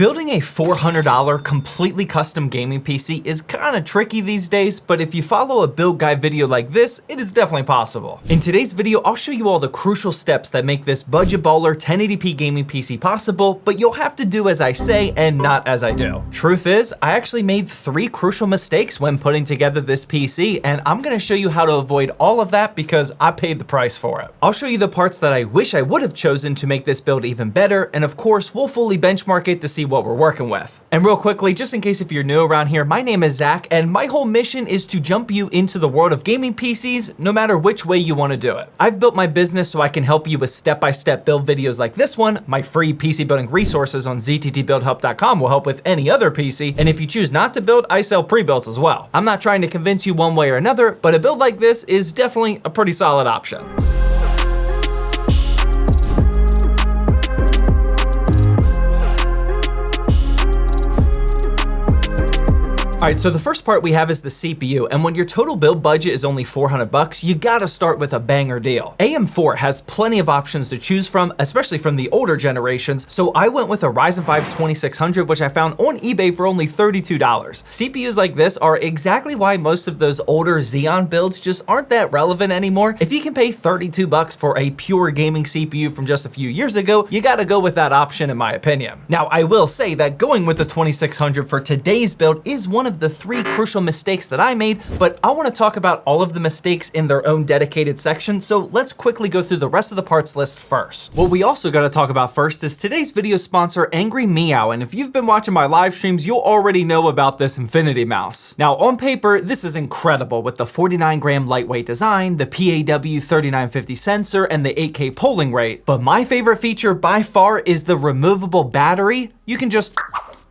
Building a $400 completely custom gaming PC is kinda tricky these days, but if you follow a build guide video like this, it is definitely possible. In today's video, I'll show you all the crucial steps that make this budget baller 1080p gaming PC possible, but you'll have to do as I say and not as I do. Truth is, I actually made 3 crucial mistakes when putting together this PC, and I'm gonna show you how to avoid all of that because I paid the price for it. I'll show you the parts that I wish I would have chosen to make this build even better, and of course, we'll fully benchmark it to see what we're working with. And real quickly, just in case if you're new around here, my name is Zach, and my whole mission is to jump you into the world of gaming PCs, no matter which way you wanna do it. I've built my business so I can help you with step-by-step build videos like this one. My free PC building resources on zttbuildhelp.com will help with any other PC, and if you choose not to build, I sell pre-builds as well. I'm not trying to convince you one way or another, but a build like this is definitely a pretty solid option. All right, so the first part we have is the CPU, and when your total build budget is only $400, you gotta start with a banger deal. AM4 has plenty of options to choose from, especially from the older generations, so I went with a Ryzen 5 2600, which I found on eBay for only $32. CPUs like this are exactly why most of those older Xeon builds just aren't that relevant anymore. If you can pay $32 for a pure gaming CPU from just a few years ago, you gotta go with that option in my opinion. Now, I will say that going with the 2600 for today's build is one of the 3 crucial mistakes that I made, but I want to talk about all of the mistakes in their own dedicated section, so let's quickly go through the rest of the parts list first. What we also got to talk about first is today's video sponsor, Angry Meow, and if you've been watching my live streams, you'll already know about this Infinity mouse. Now, on paper, this is incredible with the 49-gram lightweight design, the PAW 3950 sensor, and the 8K polling rate, but my favorite feature by far is the removable battery. You can just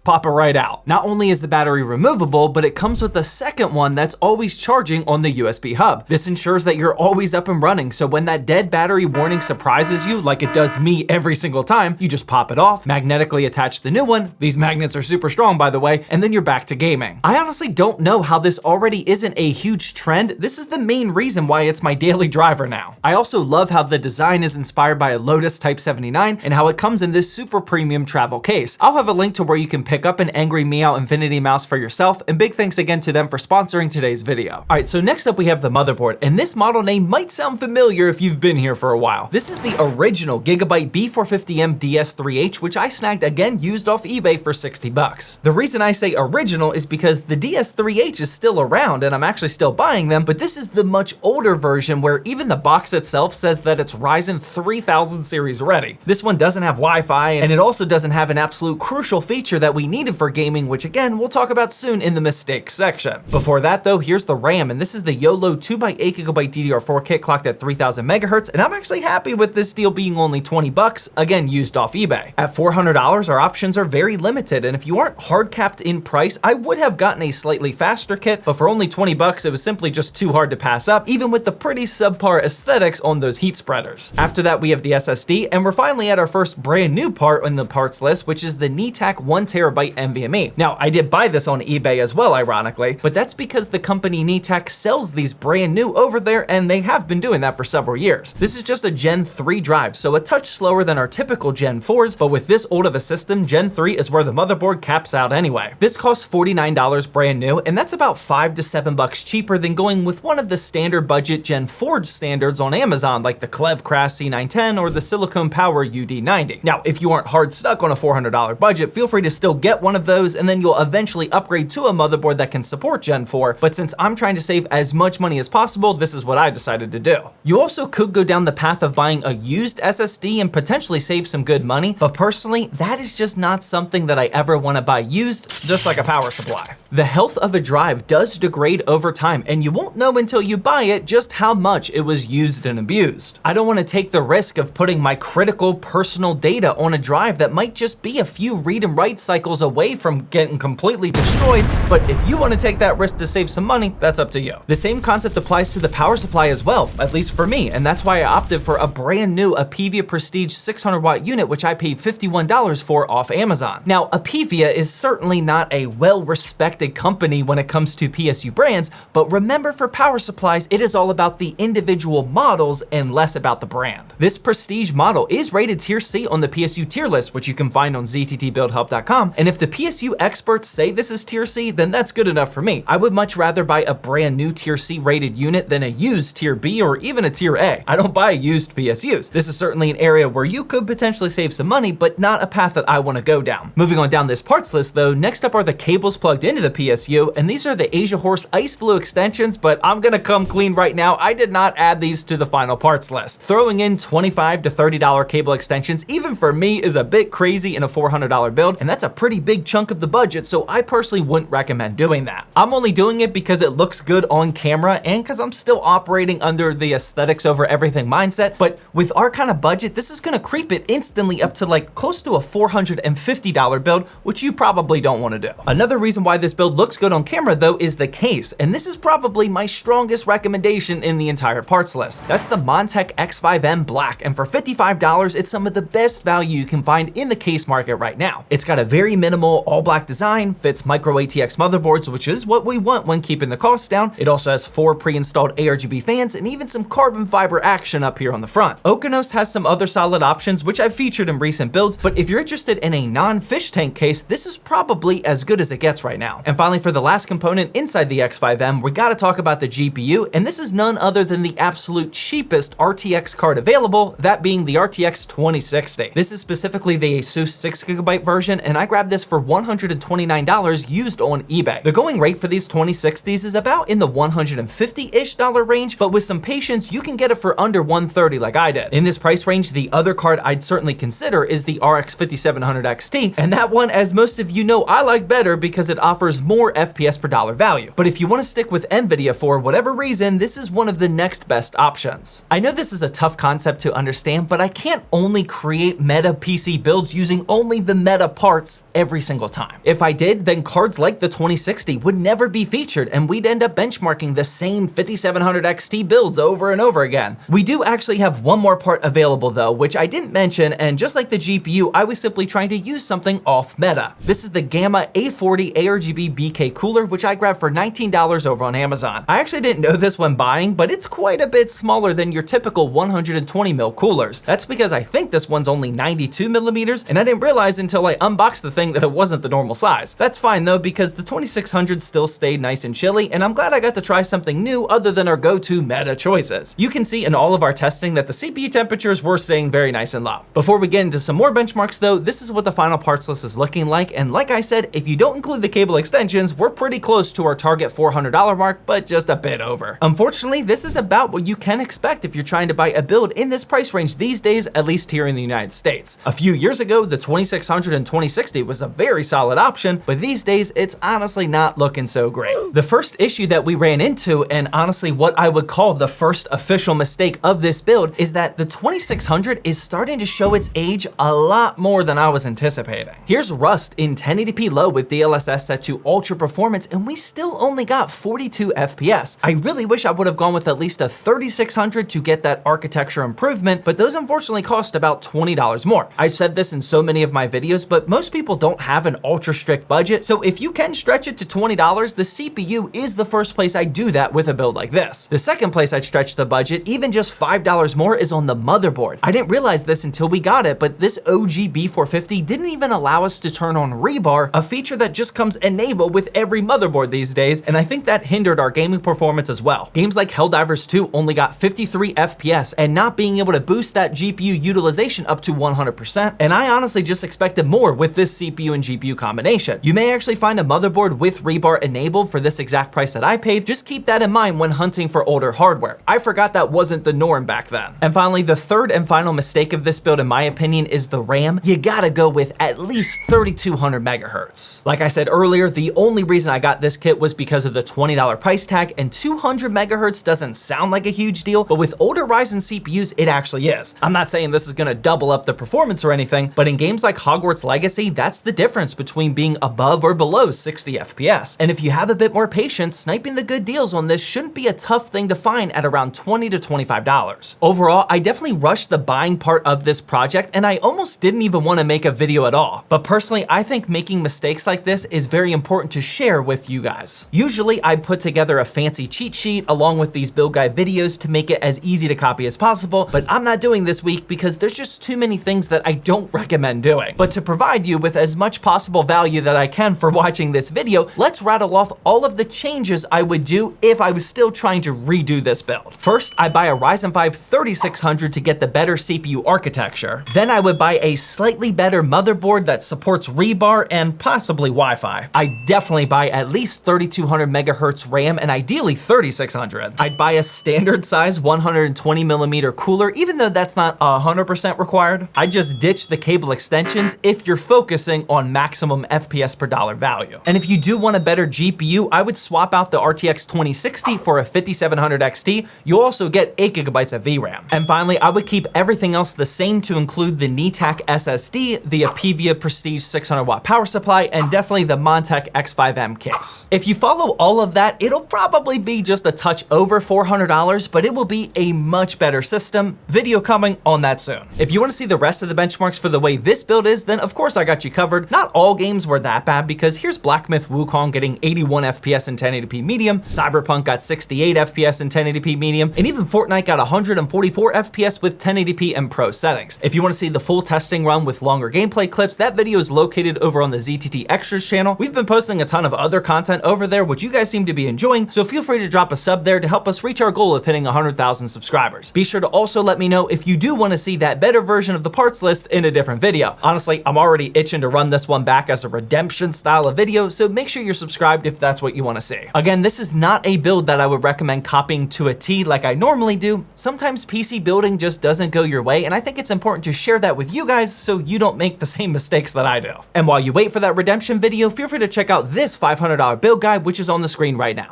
pop it right out. Not only is the battery removable, but it comes with a second one that's always charging on the USB hub. This ensures that you're always up and running, so when that dead battery warning surprises you, like it does me every single time, you just pop it off, magnetically attach the new one, these magnets are super strong by the way, and then you're back to gaming. I honestly don't know how this already isn't a huge trend. This is the main reason why it's my daily driver now. I also love how the design is inspired by a Lotus Type 79 and how it comes in this super premium travel case. I'll have a link to where you can pick up an Angry Meow Infinity mouse for yourself, and big thanks again to them for sponsoring today's video. All right, so next up we have the motherboard, and this model name might sound familiar if you've been here for a while. This is the original Gigabyte B450M DS3H, which I snagged again used off eBay for $60. The reason I say original is because the DS3H is still around and I'm actually still buying them, but this is the much older version where even the box itself says that it's Ryzen 3000 series ready. This one doesn't have Wi-Fi, and it also doesn't have an absolute crucial feature that we needed for gaming, which again, we'll talk about soon in the mistakes section. Before that though, here's the RAM, and this is the YOLO 2x8GB DDR4 kit clocked at 3000 megahertz, and I'm actually happy with this deal being only $20, again, used off eBay. At $400, our options are very limited, and if you aren't hard capped in price, I would have gotten a slightly faster kit, but for only $20, it was simply just too hard to pass up, even with the pretty subpar aesthetics on those heat spreaders. After that, we have the SSD, and we're finally at our first brand new part in the parts list, which is the NeTAC 1TB NVMe. Now, I did buy this on eBay as well, ironically, but that's because the company NeTAC sells these brand new over there, and they have been doing that for several years. This is just a Gen 3 drive, so a touch slower than our typical Gen 4s, but with this old of a system, Gen 3 is where the motherboard caps out anyway. This costs $49 brand new, and that's about $5 to $7 cheaper than going with one of the standard budget Gen 4 standards on Amazon, like the Clev Crass C910 or the Silicon Power UD90. Now, if you aren't hard stuck on a $400 budget, feel free to still get one of those, and then you'll eventually upgrade to a motherboard that can support Gen 4, but since I'm trying to save as much money as possible, this is what I decided to do. You also could go down the path of buying a used SSD and potentially save some good money, but personally, that is just not something that I ever want to buy used, just like a power supply. The health of a drive does degrade over time, and you won't know until you buy it just how much it was used and abused. I don't want to take the risk of putting my critical personal data on a drive that might just be a few read and write cycles away from getting completely destroyed, but if you want to take that risk to save some money, that's up to you. The same concept applies to the power supply as well, at least for me, and that's why I opted for a brand new Apevia Prestige 600 watt unit, which I paid $51 for off Amazon. Now, Apevia is certainly not a well-respected company when it comes to PSU brands, but remember, for power supplies, it is all about the individual models and less about the brand. This Prestige model is rated Tier C on the PSU tier list, which you can find on zttbuildhelp.com, And if the PSU experts say this is tier C, then that's good enough for me. I would much rather buy a brand new tier C rated unit than a used tier B or even a tier A. I don't buy used PSUs. This is certainly an area where you could potentially save some money, but not a path that I want to go down. Moving on down this parts list though, next up are the cables plugged into the PSU, and these are the Asia Horse Ice Blue extensions, but I'm gonna come clean right now, I did not add these to the final parts list. Throwing in $25 to $30 cable extensions, even for me, is a bit crazy in a $400 build, and that's a pretty big chunk of the budget, so I personally wouldn't recommend doing that. I'm only doing it because it looks good on camera and because I'm still operating under the aesthetics over everything mindset, but with our kind of budget, this is gonna creep it instantly up to like close to a $450 build, which you probably don't want to do. Another reason why this build looks good on camera though is the case, and this is probably my strongest recommendation in the entire parts list. That's the Montech X5M Black, and for $55, it's some of the best value you can find in the case market right now. It's got a very minimal all black design, fits micro ATX motherboards, which is what we want when keeping the costs down. It also has 4 pre-installed ARGB fans and even some carbon fiber action up here on the front. Okeanos has some other solid options, which I've featured in recent builds, but if you're interested in a non-fish tank case, this is probably as good as it gets right now. And finally, for the last component inside the X5M, we gotta talk about the GPU, and this is none other than the absolute cheapest RTX card available, that being the RTX 2060. This is specifically the Asus 6GB version, and I grabbed this for $129 used on eBay. The going rate for these 2060s is about in the $150-ish range, but with some patience, you can get it for under $130 like I did. In this price range, the other card I'd certainly consider is the RX 5700 XT, and that one, as most of you know, I like better because it offers more FPS per dollar value. But if you want to stick with NVIDIA for whatever reason, this is one of the next best options. I know this is a tough concept to understand, but I can't only create meta PC builds using only the meta parts every single time. If I did, then cards like the 2060 would never be featured, and we'd end up benchmarking the same 5700 XT builds over and over again. We do actually have one more part available though, which I didn't mention, and just like the GPU, I was simply trying to use something off meta. This is the Gamma A40 ARGB BK cooler, which I grabbed for $19 over on Amazon. I actually didn't know this when buying, but it's quite a bit smaller than your typical 120mm coolers. That's because I think this one's only 92mm, and I didn't realize until I unboxed the thing that it wasn't the normal size. That's fine though, because the 2600 still stayed nice and chilly, and I'm glad I got to try something new other than our go-to meta choices. You can see in all of our testing that the CPU temperatures were staying very nice and low. Before we get into some more benchmarks though, this is what the final parts list is looking like, and like I said, if you don't include the cable extensions, we're pretty close to our target $400 mark, but just a bit over. Unfortunately, this is about what you can expect if you're trying to buy a build in this price range these days, at least here in the United States. A few years ago, the 2600 and 2060 was a very solid option, but these days it's honestly not looking so great. The first issue that we ran into, and honestly what I would call the first official mistake of this build, is that the 2600 is starting to show its age a lot more than I was anticipating. Here's Rust in 1080p low with DLSS set to ultra performance, and we still only got 42 FPS. I really wish I would have gone with at least a 3600 to get that architecture improvement, but those unfortunately cost about $20 more. I've said this in so many of my videos, but most people don't have an ultra strict budget, so if you can stretch it to $20, the CPU is the first place I do that with a build like this. The second place I'd stretch the budget, even just $5 more, is on the motherboard. I didn't realize this until we got it, but this OG B450 didn't even allow us to turn on rebar, a feature that just comes enabled with every motherboard these days, and I think that hindered our gaming performance as well. Games like Helldivers 2 only got 53 FPS, and not being able to boost that GPU utilization up to 100%, and I honestly just expected more with this CPU and GPU combination. You may actually find a motherboard with rebar enabled for this exact price that I paid. Just keep that in mind when hunting for older hardware. I forgot that wasn't the norm back then. And finally, the third and final mistake of this build in my opinion is the RAM. You gotta go with at least 3200 megahertz. Like I said earlier, the only reason I got this kit was because of the $20 price tag, and 200 megahertz doesn't sound like a huge deal, but with older Ryzen CPUs, it actually is. I'm not saying this is gonna double up the performance or anything, but in games like Hogwarts Legacy, that's the difference between being above or below 60 FPS. And if you have a bit more patience, sniping the good deals on this shouldn't be a tough thing to find at around $20 to $25. Overall, I definitely rushed the buying part of this project, and I almost didn't even want to make a video at all. But personally, I think making mistakes like this is very important to share with you guys. Usually, I put together a fancy cheat sheet along with these build guide videos to make it as easy to copy as possible, but I'm not doing this week because there's just too many things that I don't recommend doing. But to provide you with as as much possible value that I can for watching this video, let's rattle off all of the changes I would do if I was still trying to redo this build. First, I buy a Ryzen 5 3600 to get the better CPU architecture. Then I would buy a slightly better motherboard that supports rebar and possibly Wi-Fi. I definitely buy at least 3200 megahertz RAM and ideally 3600. I'd buy a standard size 120mm cooler, even though that's not 100% required. I just ditch the cable extensions if you're focusing on maximum FPS per dollar value. And if you do want a better GPU, I would swap out the RTX 2060 for a 5700 XT. You'll also get 8GB of VRAM. And finally, I would keep everything else the same to include the NeTAC SSD, the Apevia Prestige 600 watt power supply, and definitely the Montech X5M case. If you follow all of that, it'll probably be just a touch over $400, but it will be a much better system. Video coming on that soon. If you want to see the rest of the benchmarks for the way this build is, then of course I got you covered. Not all games were that bad, because here's Black Myth Wukong getting 81 FPS in 1080p medium, Cyberpunk got 68 FPS in 1080p medium, and even Fortnite got 144 FPS with 1080p and pro settings. If you want to see the full testing run with longer gameplay clips, that video is located over on the ZTT Extras channel. We've been posting a ton of other content over there, which you guys seem to be enjoying, so feel free to drop a sub there to help us reach our goal of hitting 100,000 subscribers. Be sure to also let me know if you do want to see that better version of the parts list in a different video. Honestly, I'm already itching to run this one back as a redemption style of video, so make sure you're subscribed if that's what you want to see. Again, this is not a build that I would recommend copying to a T like I normally do. Sometimes PC building just doesn't go your way, and I think it's important to share that with you guys so you don't make the same mistakes that I do. And while you wait for that redemption video, feel free to check out this $500 build guide, which is on the screen right now.